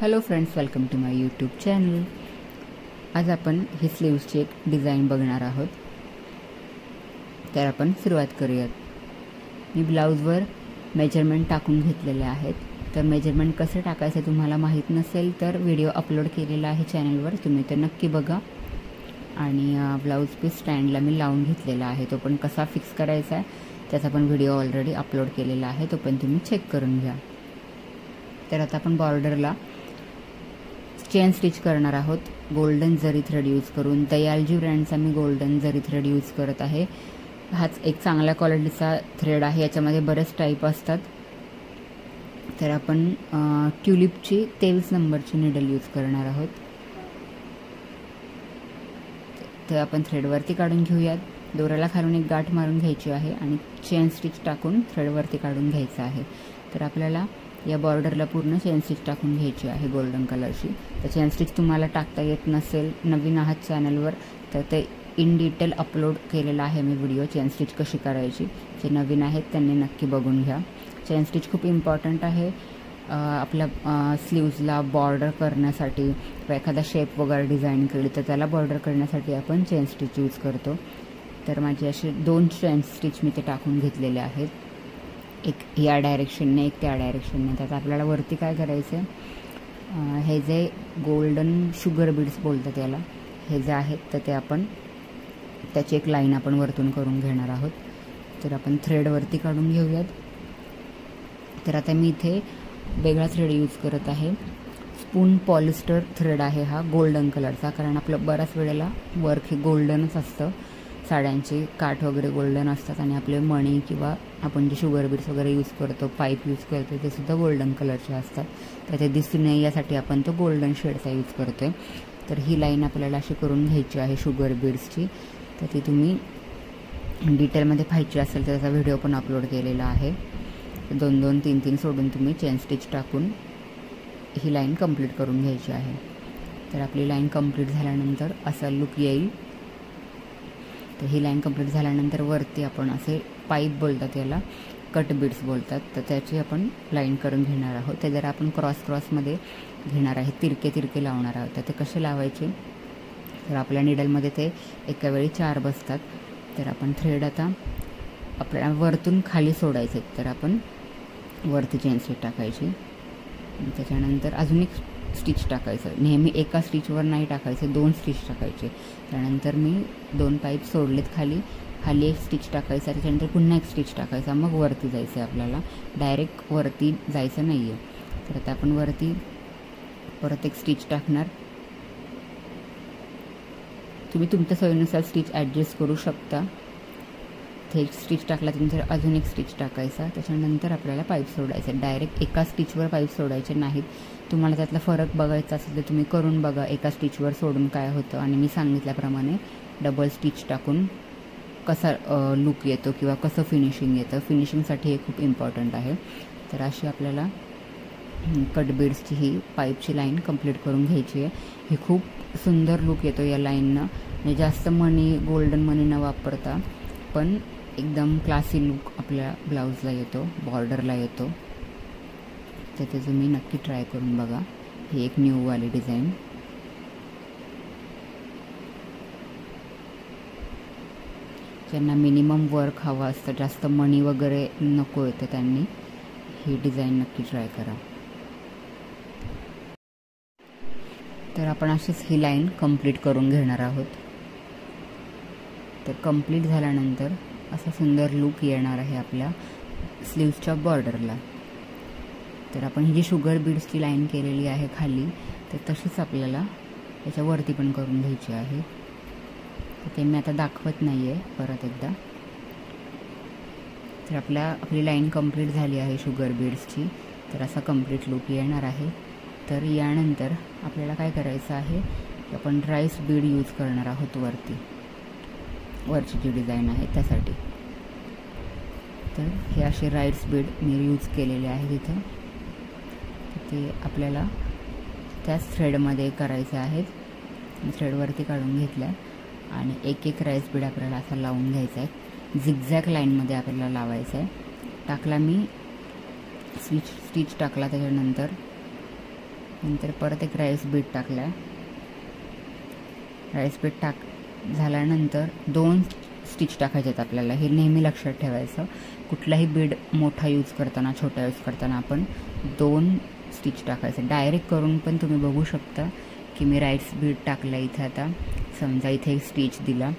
Hello friends, welcome to my YouTube channel. आज आपण ही स्लीव्सची एक डिझाईन बघणार आहोत। तर आपण सुरुवात करूयात। मी ब्लाऊजवर मेजरमेंट टाकून घेतलेले आहेत। तर मेजरमेंट कसे टाकायचे तुम्हाला माहीत नसेल तर व्हिडिओ अपलोड केलेला आहे चॅनलवर, तुम्ही ते नक्की बघा। आणि ब्लाऊज पीस स्टँडला मी लावून घेतलेला आहे, तो पण कसा फिक्स करायचा आहे त्याचा पण व्हिडिओ ऑलरेडी अपलोड केलेला आहे, तो पण तुम्ही चेक करून घ्या। तर आता आपण बॉर्डरला चेन स्टिच करणार आहोत गोल्डन जरी थ्रेड यूज करून। दयालजी ब्रँडचा मी गोल्डन जरी थ्रेड यूज करत आहे। हाच एक चांगल्या क्वालिटीचा थ्रेड आहे, याच्यामध्ये बरेच टाईप असतात। तर आपण ट्युलिपची 23 नंबरची निडल यूज करणार आहोत। तर आपण थ्रेडवरती काढून घेऊयात। दोऱ्याला खालून एक गाठ मारून घ्यायची आहे आणि चेन स्टिच टाकून थ्रेडवरती काढून घ्यायचं आहे। तर आपल्याला या बॉर्डरला पूर्ण चेन स्टिच टाकून घ्यायची आहे गोल्डन कलरची। तर चेन स्टिच तुम्हाला टाकता येत नसेल, नवीन आहात चॅनलवर, तर ते इन डिटेल अपलोड केलेला आहे मी व्हिडिओ, चेन स्टिच कशी करायची। जे नवीन आहेत त्यांनी नक्की बघून घ्या। चेन स्टिच खूप इम्पॉर्टंट आहे आपल्या स्लीव्जला बॉर्डर करण्यासाठी, किंवा एखादा शेप वगैरे डिझाईन केली तर त्याला बॉर्डर करण्यासाठी आपण चेन स्टिच यूज करतो। तर माझे असे 2 चेन स्टिच मी ते टाकून घेतलेले आहेत, एक या डायरेक्शनने एक त्या डायरेक्शनने। त्यात आपल्याला वरती काय करायचं आहे, हे जे गोल्डन शुगर बीड्स बोलतात याला, हे जे आहेत तर ते आपण त्याची एक लाईन आपण वरतून करून घेणार आहोत। तर आपण थ्रेडवरती काढून घेऊयात। तर आता मी इथे वेगळा थ्रेड यूज करत आहे, स्पून पॉलिस्टर थ्रेड आहे हा गोल्डन कलरचा, कारण आपलं बऱ्याच वेळेला वर्क हे गोल्डनच असतं, साड्यांचे काठ वगैरे गोल्डन असतात आणि आपले मणी किंवा आपण जे शुगर बीड्स वगैरे यूज करतो, पाईप यूज करतो, ते सुद्धा गोल्डन कलरचे असतात। तर ते दिसू नये यासाठी आपण तो गोल्डन शेडचा यूज करतो आहे। तर ही लाईन आपल्याला अशी करून घ्यायची आहे शुगर बीड्सची। तर ती तुम्ही डिटेलमध्ये पाहायची असेल तर त्याचा व्हिडिओ पण अपलोड केलेला आहे। 2-2, 3-3 सोडून तुम्ही चेन स्टिच टाकून ही लाईन कंप्लीट करून घ्यायची आहे। तर आपली लाईन कंप्लीट झाल्यानंतर असा लुक येईल। तर ही लाईन कंप्लीट झाल्यानंतर वरती आपण असे पाईप बोलतात याला, कट बीड्स बोलतात, तर त्याची आपण लाईन करून घेणार आहोत। ते जर आपण क्रॉसमध्ये घेणार आहे, तिरके लावणार आहोत। तर ते कसे लावायचे, तर आपल्या निडलमध्ये ते एका वेळी 4 बसतात। तर आपण थ्रेड आता आपल्याला वरतून खाली सोडायचे, तर आपण वरती चेन स्टिच टाकायची, त्याच्यानंतर अजून एक स्टिच टाकायचं। नेहमी एका स्टिचवर नाही टाकायचे, 2 स्टिच टाकायचे। त्यानंतर मी 2 पाईप सोडलेत खाली एक स्टिच टाकायचा, त्याच्यानंतर पुन्हा एक स्टिच टाकायचा, मग वरती जायचं आहे आपल्याला, डायरेक्ट वरती जायचं नाही आहे। तर आता आपण वरती परत एक स्टिच टाकणार। तुम्ही तुमच्या सोयीनुसार स्टिच ॲडजस्ट करू शकता। एक स्टिच टाकल्यानंतर अजून एक स्टिच टाकायचा, त्याच्यानंतर आपल्याला पाईप सोडायचं। डायरेक्ट एका स्टिचवर पाईप सोडायचे नाहीत। तुम्हाला त्यातला फरक बघायचा असेल तर तुम्ही करून बघा, एका स्टिचवर सोडून काय होतं आणि मी सांगितल्याप्रमाणे डबल स्टिच टाकून कसा लुक येतो किंवा कसं फिनिशिंग येतं। फिनिशिंगसाठी हे खूप इम्पॉर्टंट आहे। तर अशी आपल्याला कट बीड्सची ही पाईपची लाईन कंप्लीट करून घ्यायची आहे। ही खूप सुंदर लुक येतो या लाईननं, म्हणजे जास्त मणी, गोल्डन मनी न वापरता पण एकदम क्लासी लुक आपल्या ब्लाऊजला येतो, बॉर्डरला येतो। तर ते तुम्ही नक्की ट्राय करून बघा। ही एक न्यूवाली डिझाईन। ज्यांना मिनिमम वर्क हवं असतं, जास्त मणी वगैरे नको येतं, त्यांनी ही डिझाईन नक्की ट्राय करा। तर आपण अशीच ही लाईन कंप्लीट करून घेणार आहोत। तर कंप्लीट झाल्यानंतर असा सुंदर लुक येणार आहे आपल्या स्लीव्सच्या बॉर्डरला। तर आपण ही जी शुगर बीड्सची लाईन केलेली आहे खाली, तर तशीच आपल्याला याच्यावरती पण करून घ्यायची आहे। तर ते मी आता दाखवत नाही आहे परत एकदा। तर आपली लाईन कंप्लीट झाली आहे शुगर बीड्सची। तर असा कंप्लीट लुक येणार आहे। तर यानंतर आपल्याला काय करायचं आहे, की आपण राईस बीड यूज करणार आहोत वरची जी डिझाईन आहे त्यासाठी। तर हे असे राईस बीड मी यूज केलेले आहे तिथं। ते आपल्याला त्याच थ्रेडमध्ये करायचे आहेत। थ्रेडवरती काढून घेतलं आहे आणि एक राईस बीड आपल्याला असा लावून घ्यायचा आहे। झिगझॅग लाईनमध्ये आपल्याला लावायचं आहे। टाकला मी स्टिच टाकला, त्याच्यानंतर नंतर परत एक राईस बीट टाकला. राईस बीट झाल्यानंतर 2 स्टिच टाकायचे आहेत आपल्याला. हे नेहमी लक्षात ठेवायचं. कुठलाही बीड मोठा यूज करताना, छोटा यूज करताना आपण 2 स्टिच टाकायचं. डायरेक्ट करून पण तुम्ही बघू शकता की मी राईस बीड टाकला इथे. आता समजा इथे एक स्टिच दिला,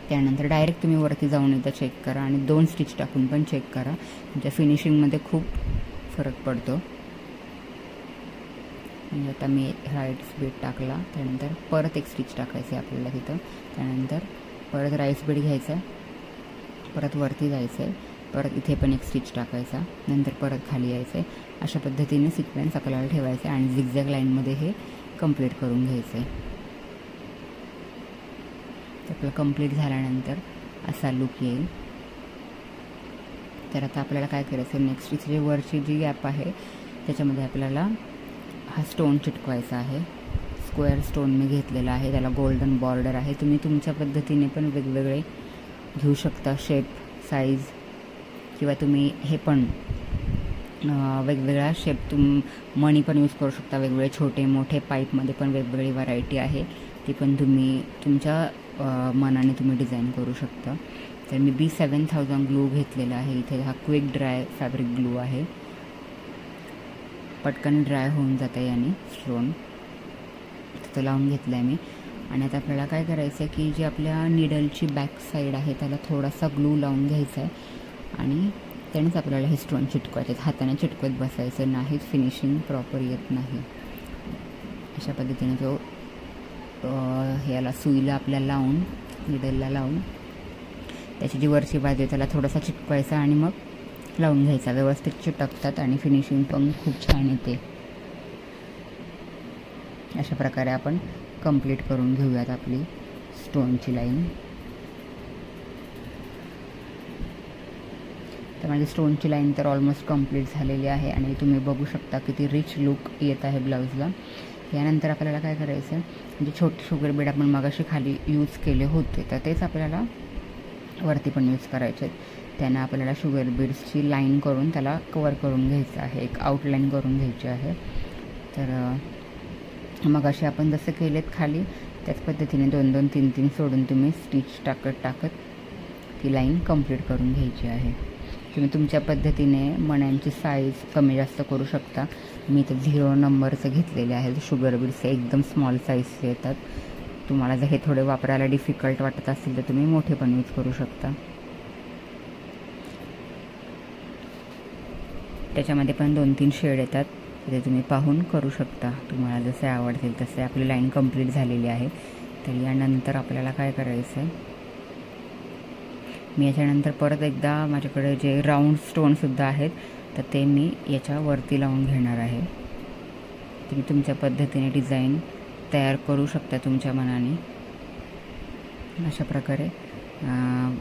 त्यानंतर डायरेक्ट तुम्ही वरती जाऊन एकदा चेक करा आणि 2 स्टिच टाकून पण चेक करा. तुमच्या फिनिशिंगमध्ये खूप फरक पडतो. म्हणजे आता मी राईस बीट टाकला, त्यानंतर परत एक स्टिच टाकायचं आहे आपल्याला तिथं. त्यानंतर परत राईस बीट घ्यायचा, परत वरती जायचं आहे, परत इथे पण एक स्टिच टाकायचा, नंतर परत खाली यायचं आहे. अशा पद्धतीने सिक्वेन्स आपल्याला ठेवायचा आणि झिगझॅग लाईनमध्ये हे कंप्लीट करून घ्यायचं आहे. आपलं कंप्लीट झाल्यानंतर असा लुक येईल. तर आता आपल्याला काय करायचं, नेक्स्ट इथे वरची जी गॅप आहे त्याच्यामध्ये आपल्याला हा स्टोन चिटकवायचा आहे. स्क्वेअर स्टोन मी घेतलेला आहे, त्याला गोल्डन बॉर्डर आहे. तुम्ही तुमच्या पद्धतीने पण वेगवेगळे घेऊ शकता, शेप, साईज, किंवा तुम्ही हे पण वेगवेगळा शेप मणी पण यूज करू शकता. वेगवेगळे छोटे मोठे पाईपमध्ये पण वेगवेगळी व्हरायटी आहे, ती पण तुम्ही तुमच्या मनाने तुम्ही डिझाईन करू शकता. तर मी B7000 ग्लू घेतलेला आहे इथे. हा क्विक ड्राय फॅब्रिक ग्लू आहे, पटकन ड्राय होऊन जातं याने स्टोन. तो लावून घेतला आहे मी. आणि आता आपल्याला काय करायचं आहे की जी आपल्या निडलची बॅक साईड आहे त्याला थोडासा ग्लू लावून घ्यायचा आहे आणि त्यानेच आपल्याला हे स्टोन चिटकवायचे. हाताने चिटकवत बसायचं नाही, फिनिशिंग प्रॉपर येत नाही. अशा पद्धतीने जो ह्याला सुईला आपल्याला लावून, निडलला लावून त्याची जी वरची बाजू आहे त्याला थोडासा चिटकवायचा आणि मग लावून घ्यायचा. व्यवस्थित चिटकतात आणि फिनिशिंग पण खूप छान येते. अशा प्रकारे आपण कंप्लीट करून घेऊयात आपली स्टोनची लाईन. तर माझी स्टोनची लाईन तर ऑलमोस्ट कंप्लीट झालेली आहे आणि तुम्ही बघू शकता किती रिच लुक येत आहे ब्लाऊजला. यानंतर आपल्याला काय करायचं आहे, म्हणजे छोटे शुगर बीड आपण मगाशी खाली यूज केले होते तर तेच आपल्याला वरती पण यूज करायचे आहेत. त्यांना आपल्याला शुगर बीड्सची लाईन करून त्याला कवर करून घ्यायचं आहे, एक आउटलाईन करून घ्यायची आहे. तर मगाशी आपण जसं केलेत खाली त्याच पद्धतीने 2-2, 3-3 सोडून तुम्ही स्टिच टाकत ती लाईन कंप्लीट करून घ्यायची आहे. तुम्ही तुमच्या पद्धतीने मण्यांची साईज कमी जास्त करू शकता. मी तर 0 नंबरचं घेतलेले आहे. शुगर बीड्सचे एकदम स्मॉल साईजचे येतात. तुम्हाला जर हे थोडे वापरायला डिफिकल्ट वाटत असतील तर तुम्ही मोठे पण यूज करू शकता. त्याच्यामध्ये पण 2-3 शेड येतात, ते तुम्ही पाहून करू शकता. तुम्हाला जसे आवडतील तसे. आपली लाईन कंप्लीट झालेली आहे. तर यानंतर आपल्याला काय करायचं आहे, मी याच्यानंतर परत एकदा माझ्याकडे जे राऊंड स्टोनसुद्धा आहेत तर ते मी याच्यावरती लावून घेणार आहे. तुम्ही तुमच्या पद्धतीने डिझाईन तयार करू शकता तुमच्या मनाने. अशा प्रकारे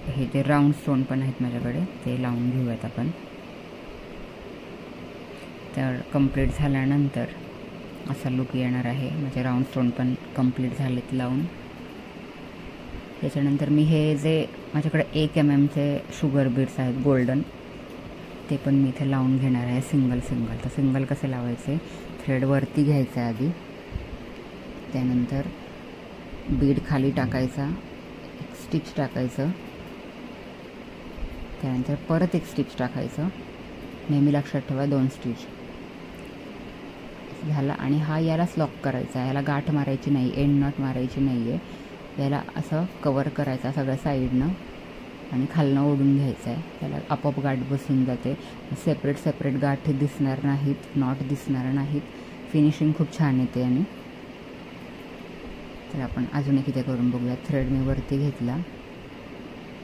हे जे राऊंड स्टोन पण आहेत माझ्याकडे ते लावून घेऊयात आपण. तर कंप्लीट झाल्यानंतर असा लुक येणार आहे. माझे राऊंड स्टोन पण कंप्लीट झालेत लावून. त्याच्यानंतर मी हे जे माझ्याकडे 1 mmचे शुगर बीड्स आहेत गोल्डन, ते पण मी इथे लावून घेणार आहे सिंगल. तर सिंगल कसे लावायचे, थ्रेड वरती घ्यायचं आहे आधी, त्यानंतर बीड खाली टाकायचा, एक स्टिच टाकायचं, त्यानंतर परत एक स्टिच टाकायचं. नेहमी लक्षात ठेवा 2 स्टिच झाला. आणि हा यालाच लॉक करायचा आहे, याला गाठ मारायची नाही, एंड नॉट मारायची नाही आहे. याला असं कवर करायचा सगळ्या साईडनं आणि खालनं ओढून घ्यायचं आहे. त्याला आपोआप गाठ बसून जाते. सेपरेट गाठी दिसणार नाहीत, नॉट दिसणार नाहीत. फिनिशिंग खूप छान येते. आणि तर आपण अजून एक इथे करून बघूया. थ्रेड मी वरती घेतला,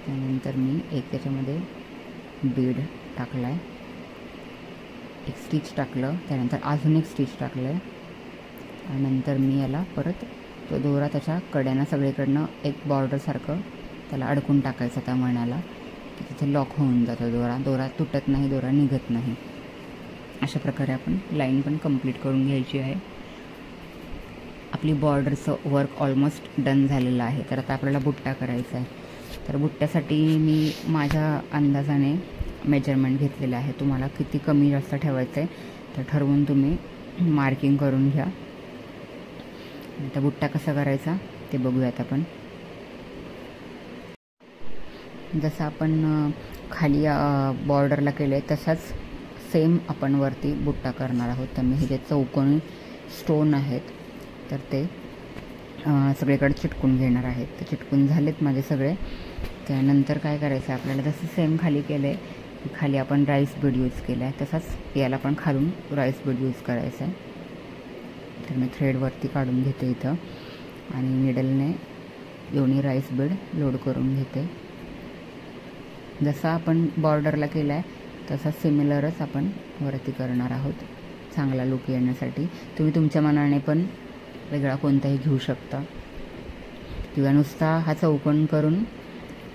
त्यानंतर मी एक त्याच्यामध्ये बीड टाकला आहे, एक स्टिच टाकलं, त्यानंतर अजून एक स्टिच टाकलं आहे आणि नंतर मी याला परत तो दोरा त्याच्या कड्यानं सगळीकडनं एक बॉर्डरसारखं त्याला अडकून टाकायचा त्या मण्याला, की तिथे लॉक होऊन जातो दोरा तुटत नाही, दोरा निघत नाही. अशा प्रकारे आपण लाईन पण कंप्लीट करून घ्यायची आहे. आपली बॉर्डरचं वर्क ऑलमोस्ट डन झालेलं आहे. तर आता आपल्याला बुट्टा करायचा आहे. तर बुट्ट्यासाठी मी माझ्या अंदाजाने मेजरमेंट घेतलेलं आहे. तुम्हाला किती कमी जास्त ठेवायचं आहे तर ठरवून तुम्ही मार्किंग करून घ्या. आता बुट्टा कसा करायचा ते बघूयात आपण. जसं आपण खाली बॉर्डरला केलं आहे तसाच सेम आपण वरती बुट्टा करणार आहोत. तर मी हे जे चौकोनी स्टोन आहेत तर ते सगळीकडे चिटकून घेणार आहेत. ते चिटकून झालेत माझे सगळे. त्यानंतर काय करायचं आपल्याला, जसं सेम खाली केलं आहे, खाली आपण राईस बीड यूज केला आहे तसाच याला पण खालून राईस बीड यूज करायचं आहे. तर मी थ्रेडवरती काढून घेते इथं आणि निडलने दोन्ही राईस बीड लोड करून घेते. जसा आपण बॉर्डरला केला आहे तसा सिमिलरच आपण वरती करणार आहोत चांगला लुक येण्यासाठी. तुम्ही तुमच्या मनाने पण वेगळा कोणताही घेऊ शकता किंवा नुसता हा चौकोन करून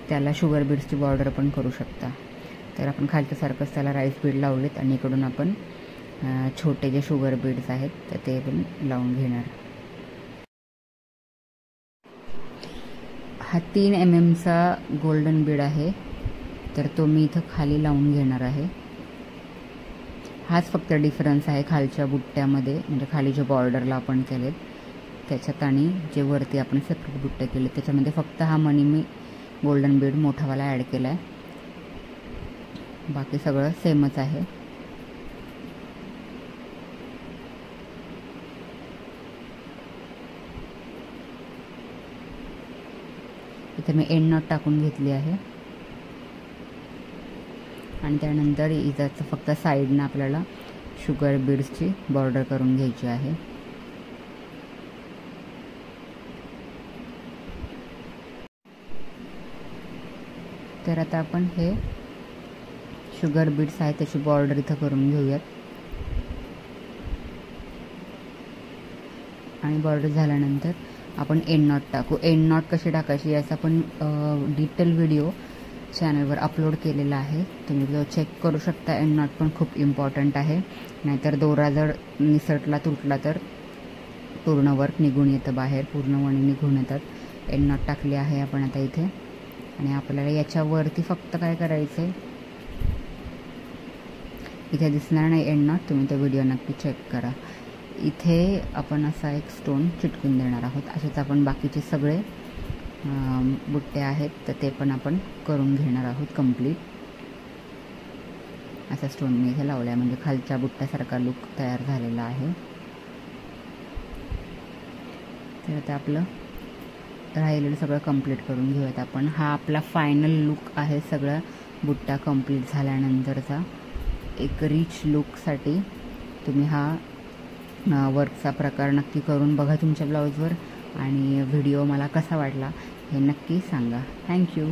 त्याला शुगर बीड्सची बॉर्डर पण करू शकता. तर आपण खालच्यासारखंच त्याला राईस बीड लावलेत आणि इकडून आपण छोटे जे शुगर बीड्स आहेत तर ते पण लावून घेणार. हा 3 mm गोल्डन बीड आहे तर तो मी इथं खाली लावून घेणार आहे. हाच फक्त डिफरन्स आहे खालच्या बुट्ट्यामध्ये, म्हणजे खाली जे बॉर्डरला आपण केलेत त्याच्यात आणि जे वरती आपण सेपरेट बुट्टे केले त्याच्यामध्ये फक्त हा मनी मी गोल्डन बीड मोठावाला ॲड केला आहे. बाकी सगळं सेमच आहे. इथे मी एंड नॉट टाकून घेतली आहे आणि त्यानंतर इथं फक्त साईडनं आपल्याला शुगर बीड्सची बॉर्डर करून घ्यायची आहे. तर आता आपण हे शुगर बीड्स आहे त्याची बॉर्डर इथं करून घेऊयात आणि बॉर्डर झाल्यानंतर आपण एंड नॉट टाकू. एंड नॉट कशी टाकायची याचा पण डिटेल व्हिडिओ चॅनलवर अपलोड केलेला आहे, तुम्ही तो चेक करू शकता. एंड नॉट पण खूप इम्पॉर्टंट आहे, नाहीतर दोरा जर निसटला तुटला तर पूर्ण वर्क निघून येतं बाहेर, पूर्ण मणी निघून येतात. एंड नॉट टाकली आहे आपण आता इथे आणि आपल्याला याच्यावरती फक्त काय करायचं आहे, इथे दिसणार नाही एंड नॉट, तुम्ही तो व्हिडिओ नक्की चेक करा. इथे आपण असा एक स्टोन चिटकून देणार आहोत. असेच आपण बाकीचे सगळे बुट्टे आहेत तर ते पण आपण करून घेणार आहोत कंप्लीट. असा स्टोन मी इथे लावला आहे म्हणजे खालच्या बुट्ट्यासारखा लुक तयार झालेला आहे. तर आता आपलं राहिलेलं सगळं कंप्लीट करून घेऊयात आपण. हा आपला फायनल लुक आहे सगळा बुट्टा कंप्लीट झाल्यानंतरचा. एक रिच लुकसाठी तुम्ही हा वर्कचा प्रकार नक्की करून बघा तुमच्या ब्लाऊजवर आणि व्हिडिओ मला कसा वाटला हे नक्की सांगा. थँक्यू.